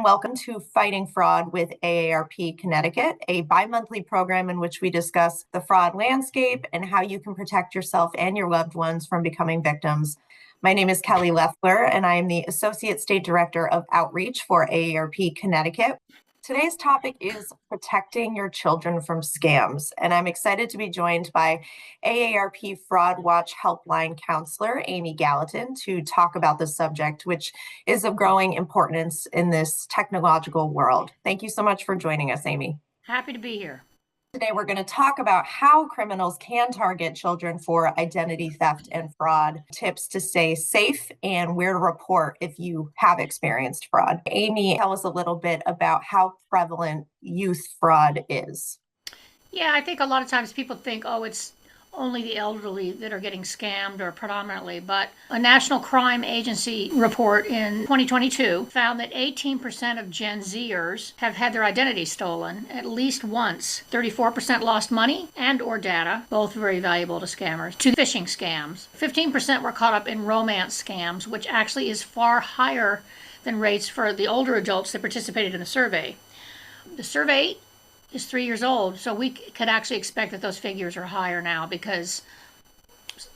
Welcome to Fighting Fraud with AARP Connecticut, a bi-monthly program in which we discuss the fraud landscape and how you can protect yourself and your loved ones from becoming victims. My name is Kelly Leffler, and I am the Associate State Director of Outreach for AARP Connecticut. Today's topic is protecting your children from scams, and I'm excited to be joined by AARP Fraud Watch Helpline Counselor Amy Gallatin to talk about the subject, which is of growing importance in this technological world. Thank you so much for joining us, Amy. Happy to be here. Today, we're going to talk about how criminals can target children for identity theft and fraud, tips to stay safe, and where to report if you have experienced fraud. Amy, tell us a little bit about how prevalent youth fraud is. Yeah, I think a lot of times people think, oh, it's only the elderly that are getting scammed or predominantly, but a National Crime Agency report in 2022 found that 18% of Gen Zers have had their identity stolen at least once. 34% lost money and or data, both very valuable to scammers, to phishing scams. 15% were caught up in romance scams, which actually is far higher than rates for the older adults that participated in the survey. The survey is 3 years old, so we could actually expect that those figures are higher now because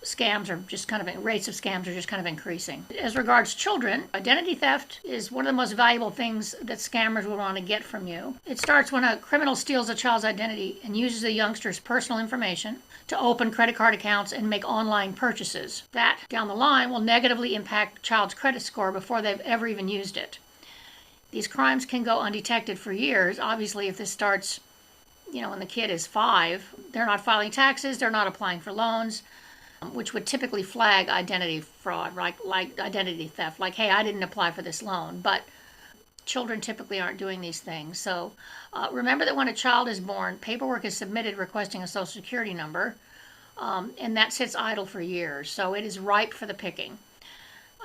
scams are just rates of scams are just kind of increasing. As regards children, identity theft is one of the most valuable things that scammers would want to get from you. It starts when a criminal steals a child's identity and uses a youngster's personal information to open credit card accounts and make online purchases. That, down the line, will negatively impact the child's credit score before they've ever even used it. These crimes can go undetected for years. Obviously, if this starts, when the kid is 5, they're not filing taxes, they're not applying for loans, which would typically flag identity fraud, like identity theft, like, hey, I didn't apply for this loan. But children typically aren't doing these things. So remember that when a child is born, paperwork is submitted requesting a Social Security number, and that sits idle for years. So it is ripe for the picking.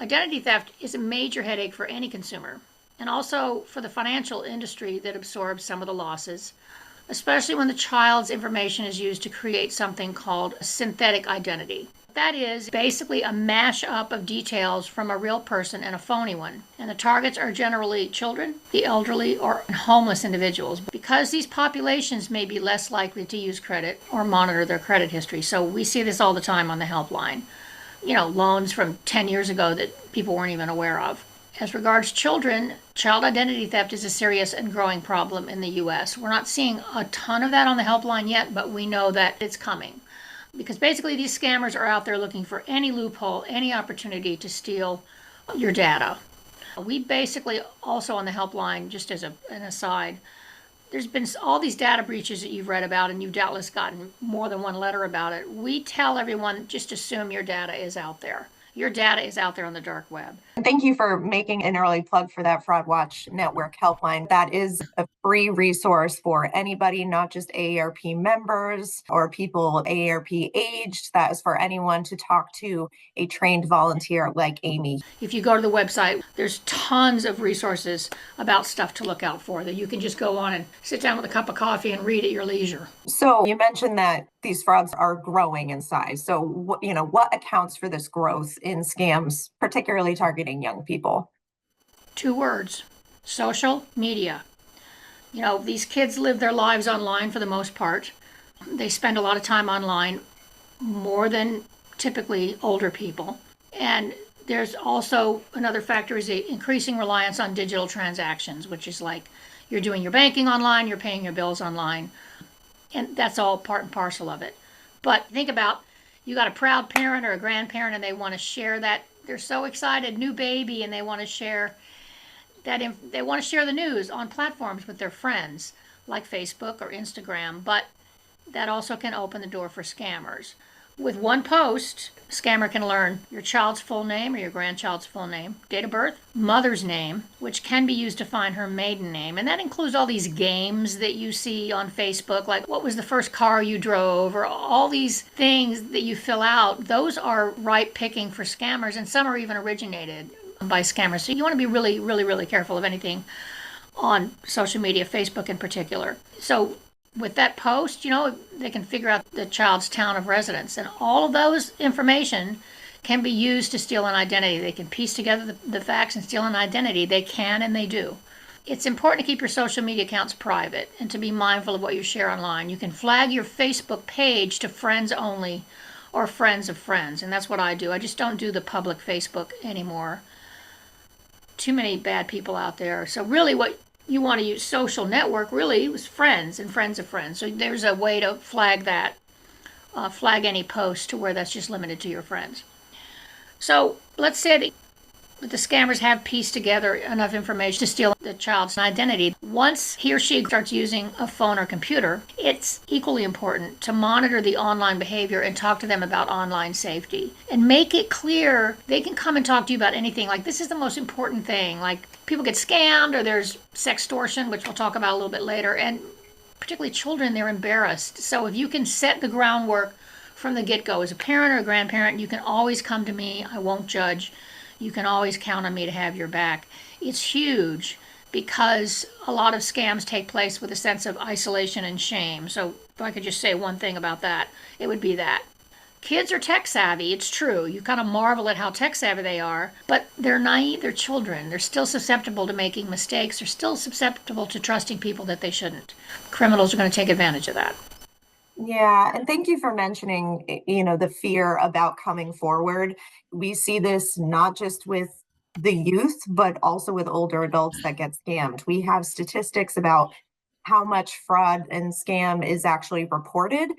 Identity theft is a major headache for any consumer, and also for the financial industry that absorbs some of the losses, especially when the child's information is used to create something called a synthetic identity. That is basically a mash-up of details from a real person and a phony one. And the targets are generally children, the elderly, or homeless individuals, because these populations may be less likely to use credit or monitor their credit history. So we see this all the time on the helpline. Loans from 10 years ago that people weren't even aware of. As regards children, child identity theft is a serious and growing problem in the U.S. We're not seeing a ton of that on the helpline yet, but we know that it's coming. Because basically these scammers are out there looking for any loophole, any opportunity to steal your data. We basically also on the helpline, just as an aside, there's been all these data breaches that you've read about, and you've doubtless gotten more than one letter about it. We tell everyone, just assume your data is out there. Your data is out there on the dark web. Thank you for making an early plug for that Fraud Watch Network helpline. That is a free resource for anybody, not just AARP members or people AARP aged. That is for anyone to talk to a trained volunteer like Amy. If you go to the website, there's tons of resources about stuff to look out for that you can just go on and sit down with a cup of coffee and read at your leisure. So you mentioned that these frauds are growing in size. So what accounts for this growth in scams, particularly targeting young people? 2 words: social media. These kids live their lives online for the most part. They spend a lot of time online, more than typically older people. And there's also another factor is the increasing reliance on digital transactions, which is like you're doing your banking online, you're paying your bills online, and that's all part and parcel of it. But think about, you got a proud parent or a grandparent and they want to share that. They're so excited, new baby, and they want to share that. They want to share the news on platforms with their friends like Facebook or Instagram, but that also can open the door for scammers. With one post, a scammer can learn your child's full name or your grandchild's full name, date of birth, mother's name, which can be used to find her maiden name. And that includes all these games that you see on Facebook, like what was the first car you drove, or all these things that you fill out. Those are ripe picking for scammers, and some are even originated by scammers. So you want to be really, really, really careful of anything on social media, Facebook in particular. So with that post, they can figure out the child's town of residence, and all of those information can be used to steal an identity. They can piece together the facts and steal an identity. They can, and they do. It's important to keep your social media accounts private and to be mindful of what you share online. You can flag your Facebook page to friends only or friends of friends, and that's what I do. I just don't do the public Facebook anymore. Too many bad people out there. So really what you want to use social network really was friends and friends of friends. So there's a way to flag that, flag any post to where that's just limited to your friends. So let's say that the scammers have pieced together enough information to steal the child's identity. Once he or she starts using a phone or computer, it's equally important to monitor the online behavior and talk to them about online safety and make it clear they can come and talk to you about anything. Like, this is the most important thing. Like, people get scammed, or there's sextortion, which we'll talk about a little bit later, and particularly children, they're embarrassed. So if you can set the groundwork from the get-go as a parent or a grandparent, you can always come to me. I won't judge. You can always count on me to have your back. It's huge because a lot of scams take place with a sense of isolation and shame. So if I could just say one thing about that, it would be that. Kids are tech savvy, it's true. You kind of marvel at how tech savvy they are, but they're naive, they're children. They're still susceptible to making mistakes. They're still susceptible to trusting people that they shouldn't. Criminals are going to take advantage of that. Yeah, and thank you for mentioning, the fear about coming forward. We see this not just with the youth, but also with older adults that get scammed. We have statistics about how much fraud and scam is actually reported,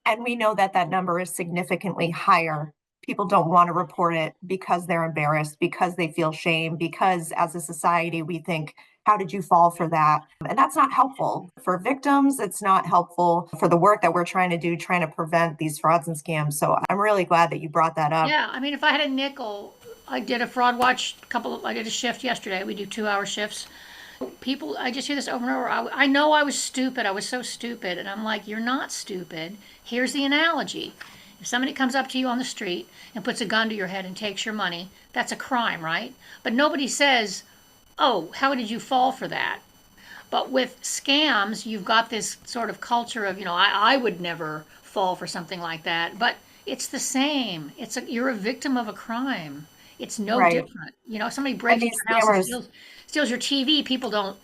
and we know that that number is significantly higher. People don't want to report it because they're embarrassed, because they feel shame, because as a society, we think, how did you fall for that? And that's not helpful for victims. It's not helpful for the work that we're trying to do, trying to prevent these frauds and scams. So I'm really glad that you brought that up. Yeah, I mean, if I had a nickel, I did a fraud watch I did a shift yesterday. We do 2-hour shifts. People, I just hear this over and over. I know I was stupid. I was so stupid. And I'm like, you're not stupid. Here's the analogy. If somebody comes up to you on the street and puts a gun to your head and takes your money, that's a crime, right? But nobody says, oh, how did you fall for that? But with scams, you've got this sort of culture of, I would never fall for something like that. But it's the same. You're a victim of a crime. It's no Right. different. If somebody And breaks into these your house and scammers, steals your TV, people don't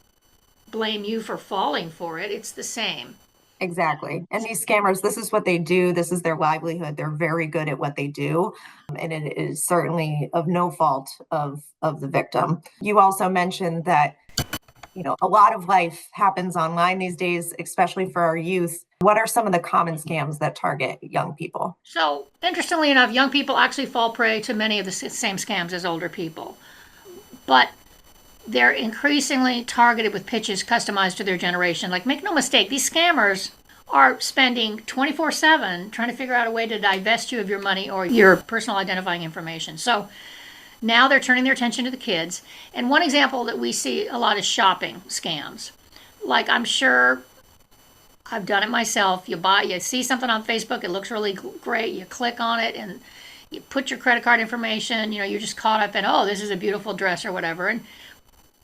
blame you for falling for it. It's the same. exactly. And these scammers, this is what they do. This is their livelihood. They're very good at what they do. And it is certainly of no fault of the victim. You also mentioned that a lot of life happens online these days, especially for our youth. What are some of the common scams that target young people? So, interestingly enough, young people actually fall prey to many of the same scams as older people. But they're increasingly targeted with pitches customized to their generation. Like, make no mistake, these scammers are spending 24/7 trying to figure out a way to divest you of your money or your personal identifying information. So now they're turning their attention to the kids. And one example that we see a lot is shopping scams. Like, I'm sure I've done it myself. You see something on Facebook, it looks really great, you click on it and you put your credit card information, you're just caught up in, oh, this is a beautiful dress or whatever. And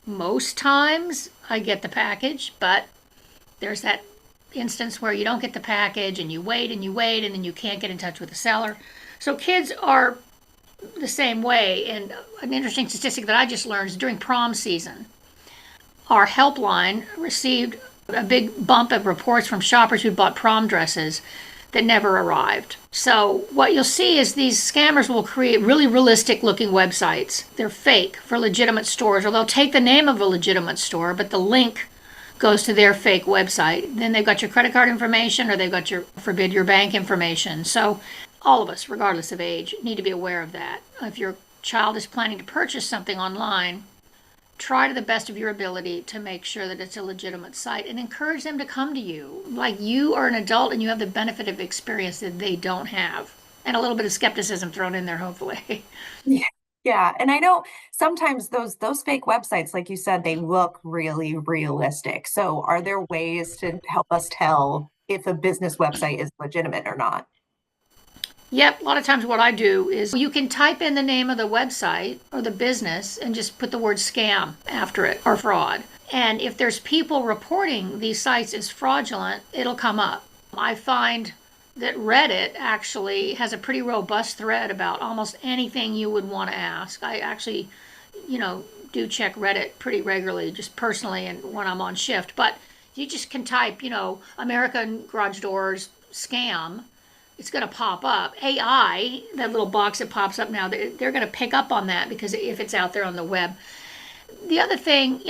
most times I get the package, but there's that instance where you don't get the package and you wait and you wait and then you can't get in touch with the seller. So kids are the same way. And an interesting statistic that I just learned is during prom season, our helpline received a big bump of reports from shoppers who bought prom dresses that never arrived. So what you'll see is these scammers will create really realistic looking websites. They're fake for legitimate stores, or they'll take the name of a legitimate store, but the link goes to their fake website. Then they've got your credit card information, or they've got your bank information. So all of us, regardless of age, need to be aware of that. If your child is planning to purchase something online, try to the best of your ability to make sure that it's a legitimate site and encourage them to come to you. Like, you are an adult and you have the benefit of experience that they don't have. And a little bit of skepticism thrown in there, hopefully. Yeah. Yeah, and I know sometimes those fake websites, like you said, they look really realistic. So are there ways to help us tell if a business website is legitimate or not? Yep, a lot of times what I do is you can type in the name of the website or the business and just put the word scam after it, or fraud. And if there's people reporting these sites as fraudulent, it'll come up. I find that Reddit actually has a pretty robust thread about almost anything you would want to ask. I actually, do check Reddit pretty regularly, just personally and when I'm on shift. But you just can type, American garage doors scam. It's going to pop up. AI, that little box that pops up now, they're going to pick up on that because if it's out there on the web. The other thing,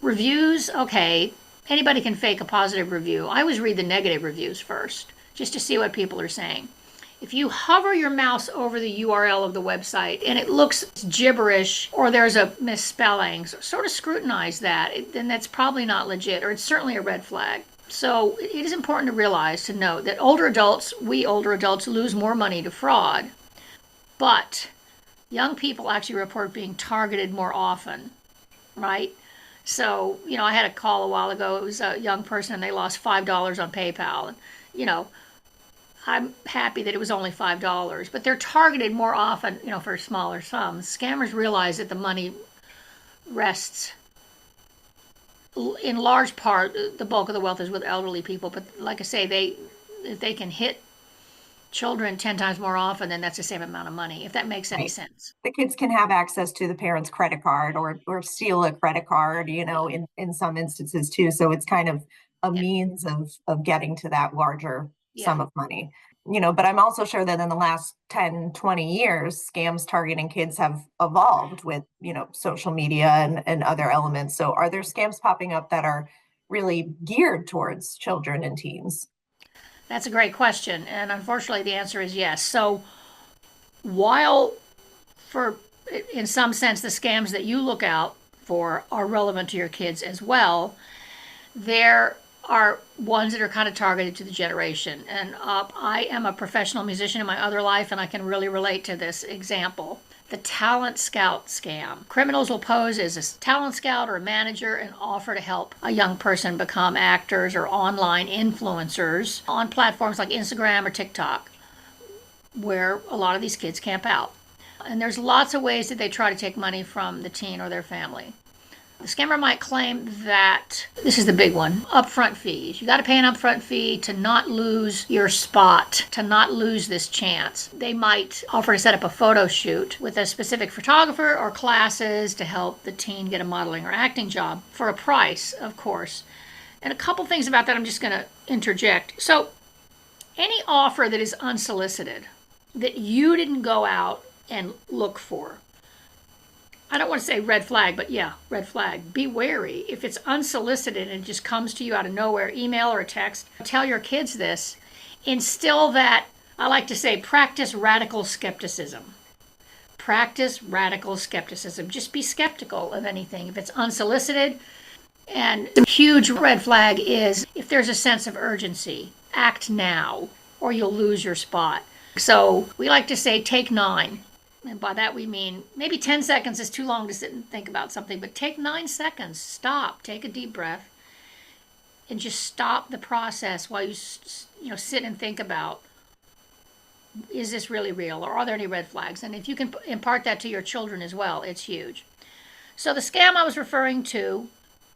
reviews, okay, anybody can fake a positive review. I always read the negative reviews first, just to see what people are saying. If you hover your mouse over the URL of the website and it looks gibberish or there's a misspelling, sort of scrutinize that, then that's probably not legit, or it's certainly a red flag. So it is important to realize, to note that we older adults lose more money to fraud, but young people actually report being targeted more often, right? So, I had a call a while ago. It was a young person and they lost $5 on PayPal. And, I'm happy that it was only $5, but they're targeted more often, for smaller sums. Scammers realize that the money rests, in large part, the bulk of the wealth is with elderly people. But like I say, if they can hit children 10 times more often, then that's the same amount of money, if that makes any sense. The kids can have access to the parent's credit card or steal a credit card, in some instances too. So it's kind of a means of getting to that larger sum of money. But I'm also sure that in the last 10, 20 years, scams targeting kids have evolved with, social media and other elements. So are there scams popping up that are really geared towards children and teens? That's a great question. And unfortunately, the answer is yes. So while in some sense, the scams that you look out for are relevant to your kids as well, there are ones that are kind of targeted to the generation. And I am a professional musician in my other life, and I can really relate to this example. The talent scout scam. Criminals will pose as a talent scout or a manager and offer to help a young person become actors or online influencers on platforms like Instagram or TikTok, where a lot of these kids camp out. And there's lots of ways that they try to take money from the teen or their family. The scammer might claim that, this is the big one, upfront fees. You got to pay an upfront fee to not lose your spot, to not lose this chance. They might offer to set up a photo shoot with a specific photographer or classes to help the teen get a modeling or acting job for a price, of course. And a couple things about that I'm just going to interject. So any offer that is unsolicited, that you didn't go out and look for, I don't want to say red flag, but yeah, red flag. Be wary. If it's unsolicited and it just comes to you out of nowhere, email or a text, tell your kids this. Instill that, I like to say, practice radical skepticism. Practice radical skepticism. Just be skeptical of anything. If it's unsolicited, and the huge red flag is if there's a sense of urgency, act now or you'll lose your spot. So we like to say take 9. And by that we mean maybe 10 seconds is too long to sit and think about something, but take 9 seconds, stop, take a deep breath, and just stop the process while you sit and think about, is this really real, or are there any red flags? And if you can impart that to your children as well, it's huge. So the scam I was referring to,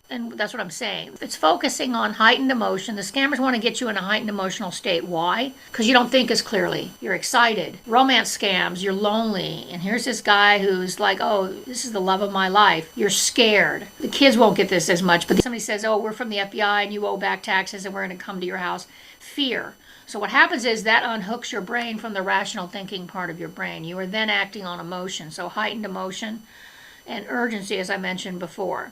and that's what I'm saying, it's focusing on heightened emotion. The scammers want to get you in a heightened emotional state. Why? Because you don't think as clearly. You're excited. Romance scams, you're lonely. And here's this guy who's like, oh, this is the love of my life. You're scared. The kids won't get this as much, but somebody says, oh, we're from the FBI and you owe back taxes and we're going to come to your house. Fear. So what happens is that unhooks your brain from the rational thinking part of your brain. You are then acting on emotion. So heightened emotion and urgency, as I mentioned before.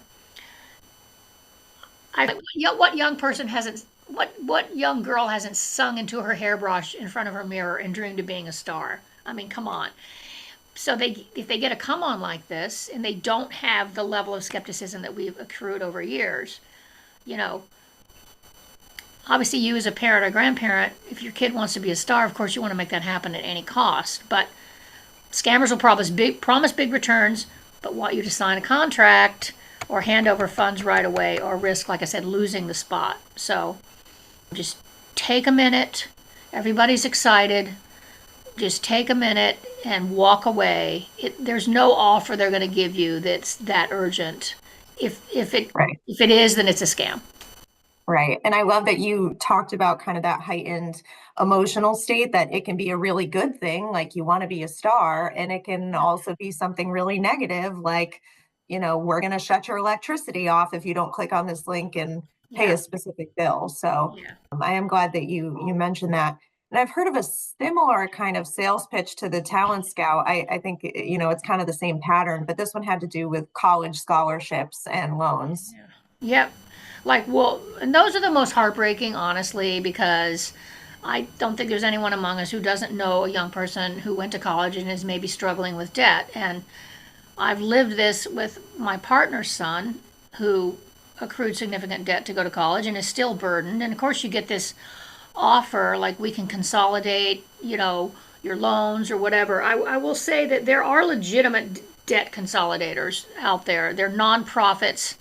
What young person hasn't, what young girl hasn't sung into her hairbrush in front of her mirror and dreamed of being a star? I mean, come on. So if they get a come on like this and they don't have the level of skepticism that we've accrued over years, obviously you as a parent or grandparent, if your kid wants to be a star, of course you want to make that happen at any cost. But scammers will promise big returns, but want you to sign a contract or hand over funds right away, or risk, like I said, losing the spot. So just take a minute. Everybody's excited. Just take a minute and walk away. There's no offer they're going to give you that's that urgent. If it is, then it's a scam. Right. And I love that you talked about kind of that heightened emotional state, that it can be a really good thing, like you want to be a star, and it can also be something really negative, like we're going to shut your electricity off if you don't click on this link and pay Yeah. a specific bill. So Yeah. I am glad that you mentioned that. And I've heard of a similar kind of sales pitch to the Talent Scout. I think, it's kind of the same pattern, but this one had to do with college scholarships and loans. Yeah. Yep. Like, well, and those are the most heartbreaking, honestly, because I don't think there's anyone among us who doesn't know a young person who went to college and is maybe struggling with debt. And I've lived this with my partner's son who accrued significant debt to go to college and is still burdened. And of course, you get this offer like we can consolidate, your loans or whatever. I will say that there are legitimate debt consolidators out there. They're nonprofits.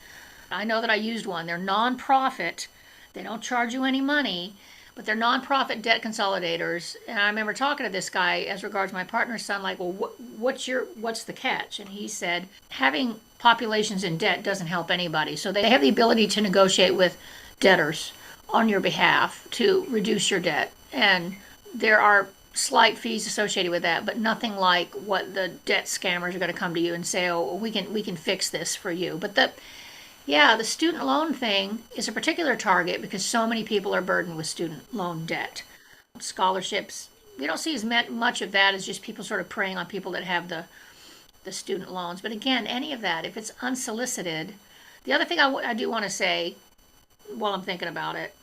I know that I used one. They're nonprofit. They don't charge you any money, but they're nonprofit debt consolidators. And I remember talking to this guy as regards my partner's son, like, well, what's the catch? And he said, having populations in debt doesn't help anybody. So they have the ability to negotiate with debtors on your behalf to reduce your debt. And there are slight fees associated with that, but nothing like what the debt scammers are going to come to you and say, oh, we can fix this for you. But the student loan thing is a particular target because so many people are burdened with student loan debt. Scholarships, we don't see as much of that as just people sort of preying on people that have the student loans. But again, any of that, if it's unsolicited, the other thing I do want to say while I'm thinking about it,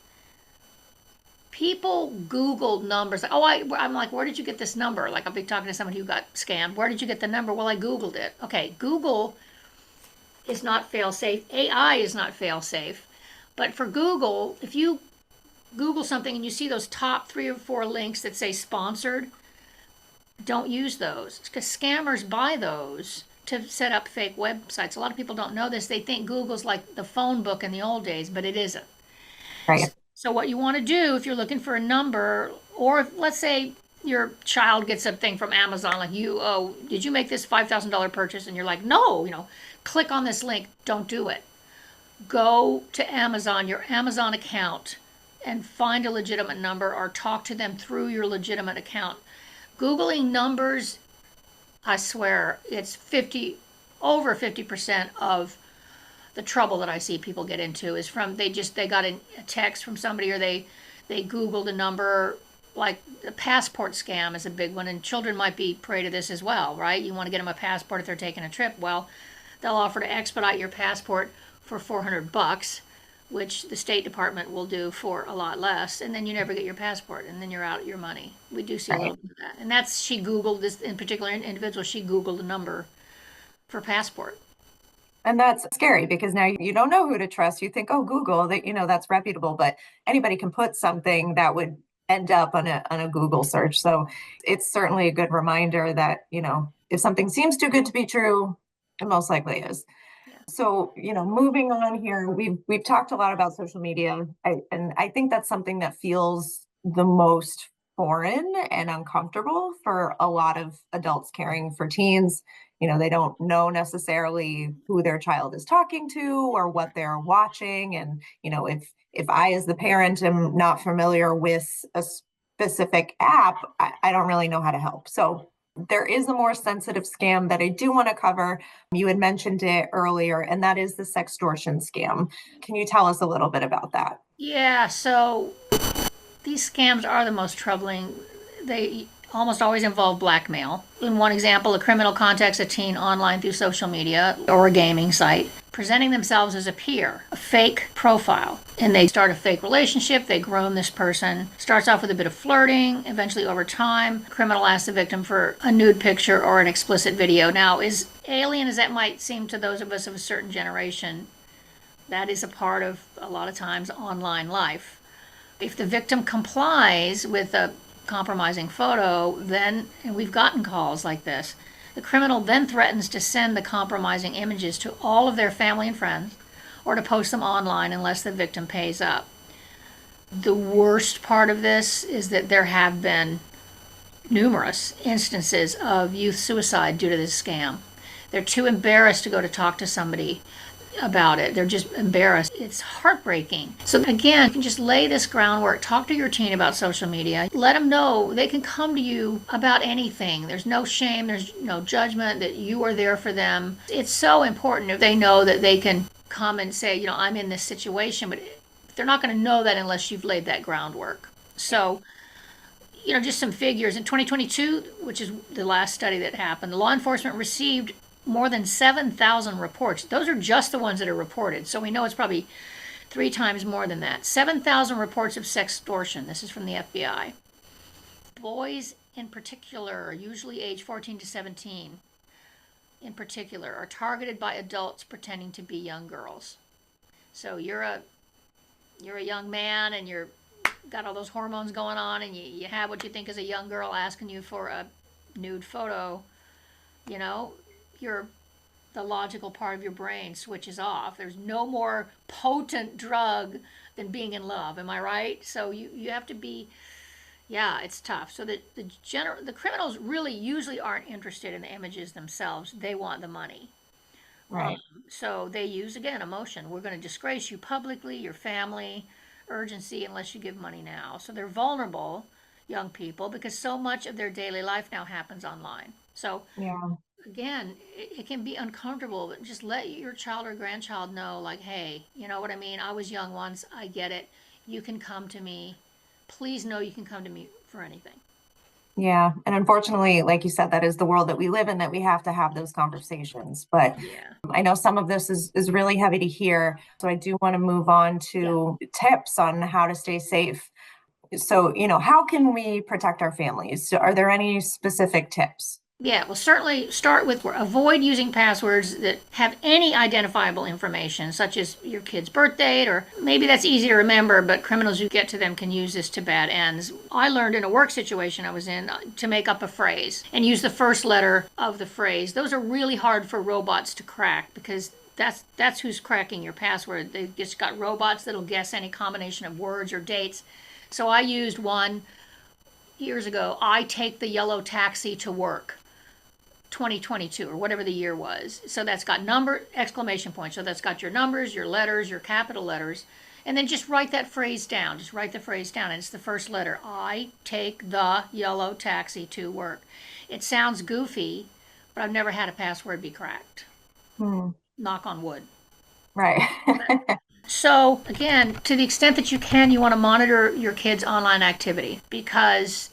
people Googled numbers. Oh, I'm like, where did you get this number? Like, I'll be talking to somebody who got scammed. Where did you get the number? Well, I Googled it. Okay, Google is not fail-safe. AI is not fail-safe. But for Google, if you Google something and you see those top 3 or 4 links that say sponsored, don't use those because scammers buy those to set up fake websites. A lot of people don't know this. They think Google's like the phone book in the old days, but it isn't. Right. So what you want to do if you're looking for a number, or if, let's say your child gets a thing from Amazon, like did you make this $5,000 purchase? And you're like, no, click on this link. Don't do it. Go to Amazon, your Amazon account, and find a legitimate number or talk to them through your legitimate account. Googling numbers, I swear, it's over 50% of the trouble that I see people get into is from they got a text from somebody, or they Googled a number. Like the passport scam is a big one, and children might be prey to this as well, right? You want to get them a passport if they're taking a trip. Well, they'll offer to expedite your passport for $400, which the State Department will do for a lot less, and then you never get your passport, and then you're out your money. We do see a little bit of that, and she Googled this in particular individual. She Googled a number for passport. And that's scary because now you don't know who to trust. You think, oh, Google, that's reputable, but anybody can put something that would end up on a Google search. So it's certainly a good reminder that, if something seems too good to be true, it most likely is. Yeah. So, moving on here, we've talked a lot about social media, and I think that's something that feels the most foreign and uncomfortable for a lot of adults caring for teens. They don't know necessarily who their child is talking to or what they're watching. And, if I, as the parent, am not familiar with a specific app, I don't really know how to help. So there is a more sensitive scam that I do want to cover. You had mentioned it earlier, and that is the sextortion scam. Can you tell us a little bit about that? Yeah, so these scams are the most troubling. They almost always involve blackmail. In one example, a criminal contacts a teen online through social media or a gaming site, presenting themselves as a peer, a fake profile. And they start a fake relationship, they groom this person. Starts off with a bit of flirting, eventually over time, the criminal asks the victim for a nude picture or an explicit video. Now, as alien as that might seem to those of us of a certain generation, that is a part of, a lot of times, online life. If the victim complies with a compromising photo, then, and we've gotten calls like this, the criminal then threatens to send the compromising images to all of their family and friends or to post them online unless the victim pays up. The worst part of this is that there have been numerous instances of youth suicide due to this scam. They're too embarrassed to go to talk to somebody. about it. They're just embarrassed. It's heartbreaking. So again, you can just lay this groundwork. Talk to your teen about social media. Let them know they can come to you about anything. There's no shame. There's no judgment, that you are there for them. It's so important if they know that they can come and say, I'm in this situation, but they're not going to know that unless you've laid that groundwork. So, just some figures. In 2022, which is the last study that happened, law enforcement received more than 7,000 reports. Those are just the ones that are reported. So we know it's probably 3 times more than that. 7,000 reports of sextortion. This is from the FBI. Boys in particular, usually age 14 to 17 in particular, are targeted by adults pretending to be young girls. So you're a young man and you're got all those hormones going on, and you have what you think is a young girl asking you for a nude photo. The logical part of your brain switches off. There's no more potent drug than being in love. Am I right? So you have to be, it's tough. So the criminals really usually aren't interested in the images themselves. They want the money. Right. So they use, again, emotion. We're going to disgrace you publicly, your family, urgency, unless you give money now. So they're vulnerable, young people, because so much of their daily life now happens online. So Yeah. again, it can be uncomfortable, but just let your child or grandchild know, like, hey, you know what I mean? I was young once. I get it. You can come to me. Please know you can come to me for anything. Yeah. And unfortunately, like you said, that is the world that we live in, that we have to have those conversations. But Yeah. I know some of this is really heavy to hear. So I do want to move on to tips on how to stay safe. So, how can we protect our families? So are there any specific tips? Yeah, well, certainly start with avoid using passwords that have any identifiable information, such as your kid's birth date, or maybe that's easy to remember, but criminals who get to them can use this to bad ends. I learned in a work situation I was in to make up a phrase and use the first letter of the phrase. Those are really hard for robots to crack, because that's who's cracking your password. They've just got robots that'll guess any combination of words or dates. So I used one years ago. I take the yellow taxi to work. 2022 or whatever the year was. So that's got number, exclamation point. So that's got your numbers, your letters, your capital letters. And then just write that phrase down. Just write the phrase down. And it's the first letter. I take the yellow taxi to work. It sounds goofy, but I've never had a password be cracked. Knock on wood. Right. So again, to the extent that you can, you want to monitor your kids' online activity, because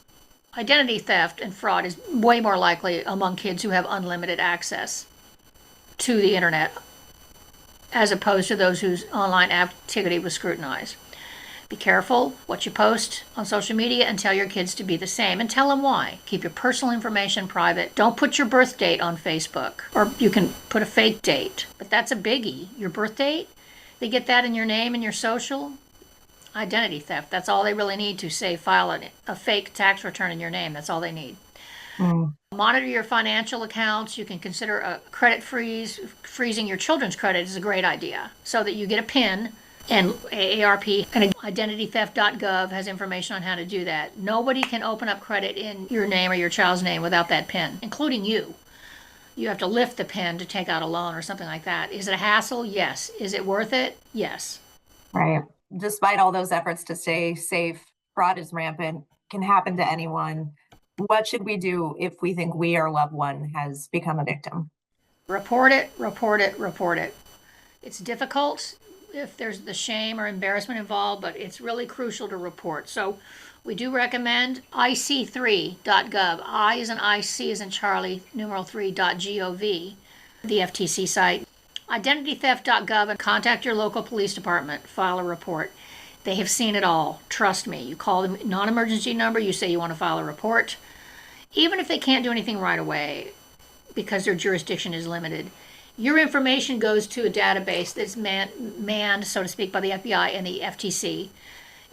identity theft and fraud is way more likely among kids who have unlimited access to the internet, as opposed to those whose online activity was scrutinized. Be careful what you post on social media, and tell your kids to be the same, and tell them why. Keep your personal information private. Don't put your birth date on Facebook, or you can put a fake date, but that's a biggie. Your birth date, they get that in your name and your social. Identity theft. That's all they really need to say file a fake tax return in your name. That's all they need. Monitor your financial accounts. You can consider a credit freeze. Freezing your children's credit is a great idea, so that you get a PIN, and AARP and identitytheft.gov has information on how to do that. Nobody can open up credit in your name or your child's name without that PIN, including you. You have to lift the PIN to take out a loan or something like that. Is it a hassle? Yes. Is it worth it? Yes. Right. Despite all those efforts to stay safe, fraud is rampant, can happen to anyone. What should we do if we think our loved one has become a victim? Report it, report it, report it. It's difficult if there's the shame or embarrassment involved, but it's really crucial to report. So we do recommend ic3.gov. I as in IC as in Charlie, numeral 3.gov, the FTC site. Identitytheft.gov, and contact your local police department. File a report. They have seen it all. Trust me. You call the non-emergency number. You say you want to file a report. Even if they can't do anything right away because their jurisdiction is limited, your information goes to a database that's manned, so to speak, by the FBI and the FTC.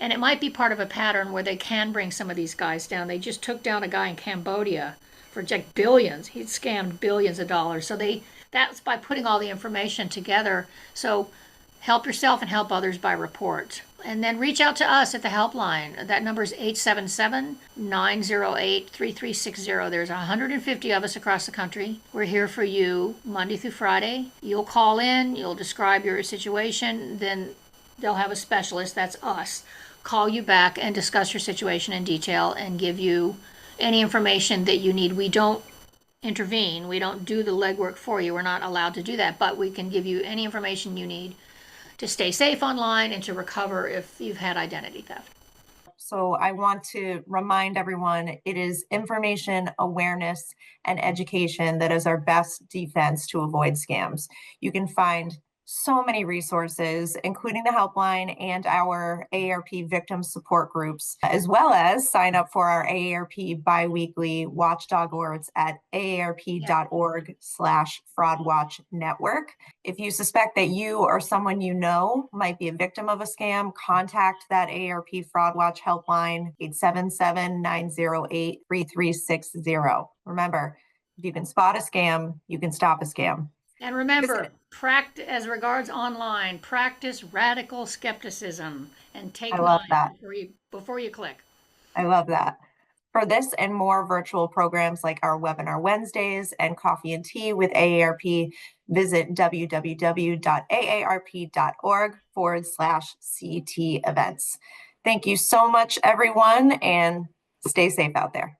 And it might be part of a pattern where they can bring some of these guys down. They just took down a guy in Cambodia for like billions. He'd scammed billions of dollars. So that's by putting all the information together. So help yourself and help others by report. And then reach out to us at the helpline. That number is 877-908-3360. There's 150 of us across the country. We're here for you Monday through Friday. You'll call in, you'll describe your situation, then they'll have a specialist, that's us, call you back and discuss your situation in detail and give you any information that you need. We don't intervene. We don't do the legwork for you. We're not allowed to do that, but we can give you any information you need to stay safe online and to recover if you've had identity theft. So I want to remind everyone, it is information, awareness, and education that is our best defense to avoid scams. You can find so many resources, including the helpline and our AARP victim support groups, as well as sign up for our AARP biweekly watchdog alerts at aarp.org/fraudwatchnetwork. If you suspect that you or someone you know might be a victim of a scam, contact that AARP Fraud Watch helpline, 877-908-3360. Remember, if you can spot a scam, you can stop a scam. And remember, as regards online, practice radical skepticism and take I love mine that. before you click. I love that. For this and more virtual programs like our Webinar Wednesdays and Coffee and Tea with AARP, visit www.aarp.org/CT events. Thank you so much, everyone, and stay safe out there.